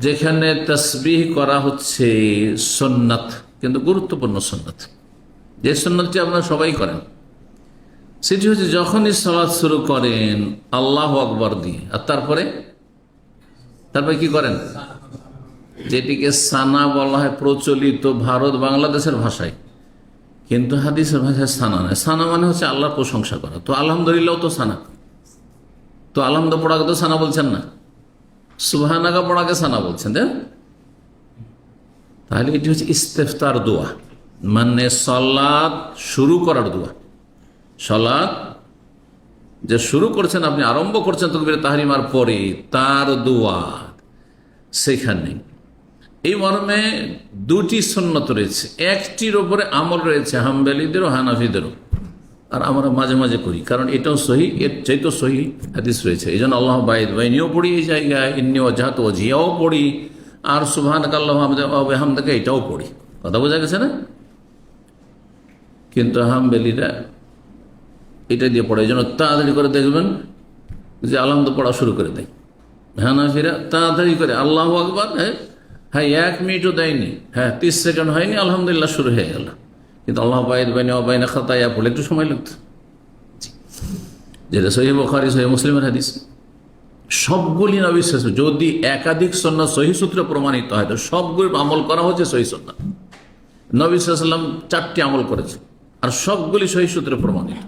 যেখানে তাসবিহ করা হচ্ছে সুন্নাত, কিন্তু গুরুত্বপূর্ণ সুন্নাত, যে সুন্নাতটি আপনারা সবাই করেন, সেটি হচ্ছে যখনই সালাত শুরু করেন আল্লাহু আকবার দিয়ে, আর তারপরে কি করেন, যেটিকে সানা বলা হয় প্রচলিত ভারত বাংলাদেশের ভাষায়, কিন্তু হাদিসের ভাষায় সানা নয়। সানা মানে হচ্ছে আল্লাহর প্রশংসা করা। তো আলহামদুলিল্লাহ তো সানা, তো আলহামদুলিল্লাহ পড়াকে তো সানা বলছেন না, সুবহানাকা পড়াকে সানা বলছেন। তাহলে এটি হচ্ছে ইস্তেফতার দোয়া, মানে সালাত শুরু করার দোয়া। সালাত যে শুরু করছেন, আপনি আরম্ভ করছেন তাকবীরে তাহরিমার পরে, তার দোয়া সেখানে। এই মর্মে দুটি সুন্নত রয়েছে, একটির ওপরে আমল রয়েছে হাম্বলীদেরও হানাফিদেরও, আর আমরা মাঝে মাঝে করি, কারণ এটাও সহি, এর চাইতেও সহি হাদিস রয়েছে। এই জন্য আল্লাহ বাইদ বাইনিও পড়ি এই জায়গায়, ইন্নি ওয়াজহাতু ওয়াজহিয়াও পড়ি, আর সুবহানাকাল্লাহু ওয়া বিহামদিকা এটাও পড়ি। কথা বোঝা গেছে না? কিন্তু হাম্বলীরা এটা দিয়ে পড়ে, এই জন্য তাড়াতাড়ি করে দেখবেন যে আলহামদুলিল্লাহ পড়া শুরু করে দেয়। হানাফিরা তাড়াতাড়ি করে আল্লাহু আকবার, হ্যাঁ 1 মিনিটও দেয়নি, হ্যাঁ 30 সেকেন্ড হয়নি, আলহামদুলিল্লাহ শুরু হয়ে গেল। কিন্তু আল্লাহ বাইদ বাইনি ওয়া বাইনা খাতায়া পড়লে একটু সময় লাগতো, যেটা সহিহ বুখারী সহিহ মুসলিমের হাদিস। সবগুলি নবীর শেষ, যদি একাধিক সুন্নাত সহিহ সূত্রে প্রমাণিত হয় তো সবগুলো আমল করা হচ্ছে সহিহ সুন্নাত। নবী সাল্লাল্লাহু আলাইহি ওয়াসাল্লাম 4টি আমল করেছে, আর সবগুলি সহিহ সূত্রে প্রমাণিত।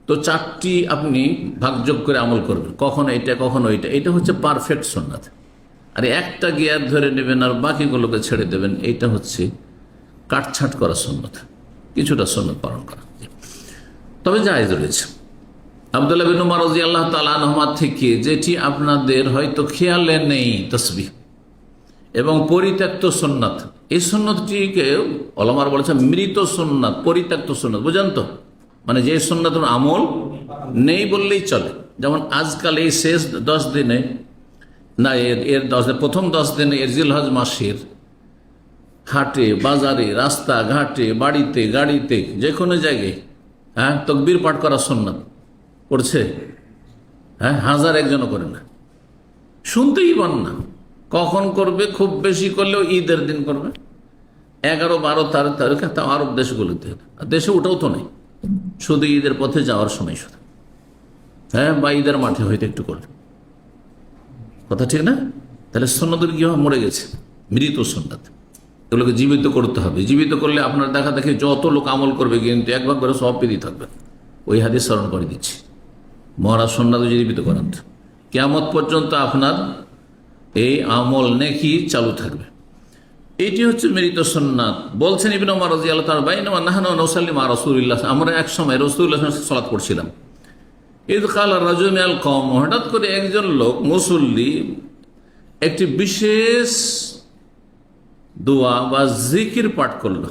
তো 4টি আপনি ভাগযোগ করে আমল করবেন, কখনো এটা কখনো এটা, এটা হচ্ছে পারফেক্ট সুন্নাত। আর একটা গিয়ার ধরে নেবেন আর বাকিগুলোকে ছেড়ে দেবেন, এটা হচ্ছে কাটছাট করা সুন্নাত, কিছুটা সুন্নাত পালন করা। তবে জায়েজ রয়েছে আব্দুল্লাহ বিন উমর রাদিয়াল্লাহু তাআলা আনহুমা থেকে, যেটি আপনাদের হয়তো খেয়ালে নেই, তাসবিহ এবং পরিত্যক্ত সুন্নাত। এই সুন্নতটিকে ওলামারা বলেছেন মৃত সুন্নাত, পরিত্যক্ত সুন্নাত। বুঝেন তো, মানে যে সুন্নাতের আমল নেই বললেই চলে। যেমন আজকাল এই শেষ 10 দিনে, না এর প্রথম 10 দিনে এর জিলহজ মাসের হাটে বাজারে রাস্তাঘাটে বাড়িতে গাড়িতে যে কোনো জায়গায় তাকবীর পাঠ করা সুন্নাত করছে, হাজার একজনও করে না, শুনতেই পান না। কখন করবে? খুব বেশি করলেও ঈদের দিন করবে, 11-12 তারিখে, তা আরব দেশগুলোতে। দেশে ওটাও তো নেই, শুধু ঈদের পথে যাওয়ার সময় শুধু, বা ঈদের মাঠে হয়তো একটু করবে। কথা ঠিক না? তাহলে সুন্নাতের কি মরে গেছে, মৃত সুন্নাত। এগুলোকে জীবিত করতে হবে। জীবিত করলে আপনার দেখা দেখে যত লোক আমল করবে, কিন্তু এক ভাগ করে সব পেয়ে থাকবে। ওই হাদিস স্মরণ করে দিচ্ছি, মরা সুন্নাত জীবিত করেন, কিয়ামত পর্যন্ত আপনার এই আমল নেকি চালু থাকবে। এটি হচ্ছে মৃত সুন্নাত। বলছেন ইবনে উমর রাদিয়াল্লাহু তাআলা, বাইনামা নাহনু নুসাল্লি মা রাসূলিল্লাহ, আমরা এক সময় রাসূলুল্লাহ সাল্লাল্লাহু আলাইহি ওয়াসাল্লাম সালাত পড়ছিলাম। ইয ক্বালা রাজুলুন মিনাল কওম, হঠাৎ করে একজন লোক মুসল্লি একটি বিশেষ দোয়া বা জিকির পাঠ করলো,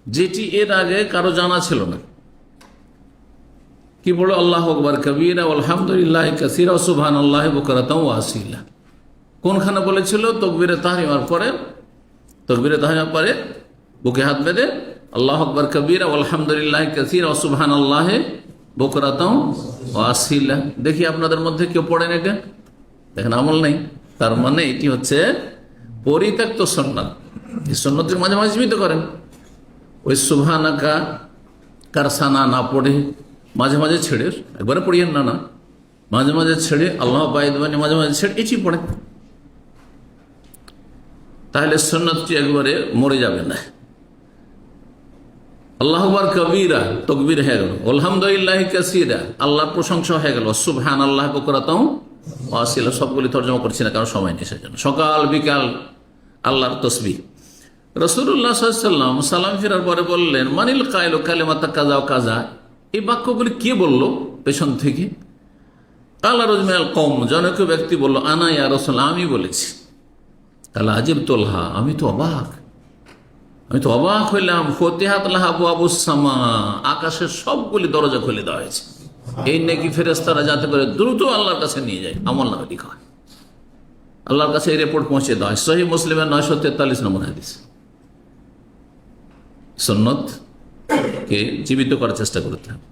যেটি এর আগে কারো জানা ছিল না। কি বলল? আল্লাহু আকবার কাবীরা আলহামদুলিল্লাহি কাসীরা ওয়া সুবহানাল্লাহি বুকরাতাও ওয়া আসীলা। কোনখানে বলেছিল? তাকবীরে তাহরিমার পরে। তাকবীরে তাহরিমার পরে বুকে হাত বেঁধে আল্লাহু আকবার কাবীরা আলহামদুলিল্লাহি কাসীরা ওয়া সুবহানাল্লাহি বুকরাতাও ওয়া আসীলা। দেখি আপনাদের মধ্যে কেউ পড়েন এটা? দেখেন আমল নেই, তার মানে এটি হচ্ছে পরিত্যক্ত সুন্নাত। এই সুন্নতের মাঝে মাঝে জীবিত করেন। ওই সুবহানাকা কারসানা না পড়ে মাঝে মাঝে ছেড়ে, একবারে পড়িয়েন না, মাঝে মাঝে ছেড়ে আল্লাহ বাইদ বাইনি মাঝে মাঝে ছেড়ে এটি পড়ে, তাহলে সুন্নতটি একবারে মরে যাবে না। আল্লাহু আকবার কাবীরা তাকবীর হয়ে গেল, আলহামদুলিল্লাহি কাসীরা আল্লাহর প্রশংসা হয়ে গেল, সুবহানাল্লাহি বুকরাতাও ওয়া আসীলা। সবগুলি তরজমা করছি না কারণ সময় নেই সেজন্য। সকাল বিকাল আল্লাহর তাসবিহ। রাসূলুল্লাহ সাল্লাল্লাহু আলাইহি ওয়াসাল্লাম সালাম ফেরার পরে বললেন, মানিল কাইলু কালিমাতা কাযা ওয়া কাযা, এই বাক্যগুলি কে বলল পেছন থেকে? কালা রাজুলুন মিনাল কওম, জনৈক ব্যক্তি বলল, আনা ইয়া রাসূলুল্লাহ, আমি বলেছি। কালা আজিবতু লাহা, আমি তো অবাক হইলাম। ফতিহাত লাহা আবওয়াবুস সামা, আকাশের সবগুলি দরজা খুলে দেওয়া হয়েছে, এই নেকি ফেরেশতারা যাতে করে দ্রুত আল্লাহর কাছে নিয়ে যায়, আমল নামে লিখা হয়, আল্লাহর কাছে এই রিপোর্ট পৌঁছে দেওয়া হয়। সহিহ মুসলিমের 943 নম্বর হাদিস। সুন্নাত কে জীবিত করার চেষ্টা করতে হবে।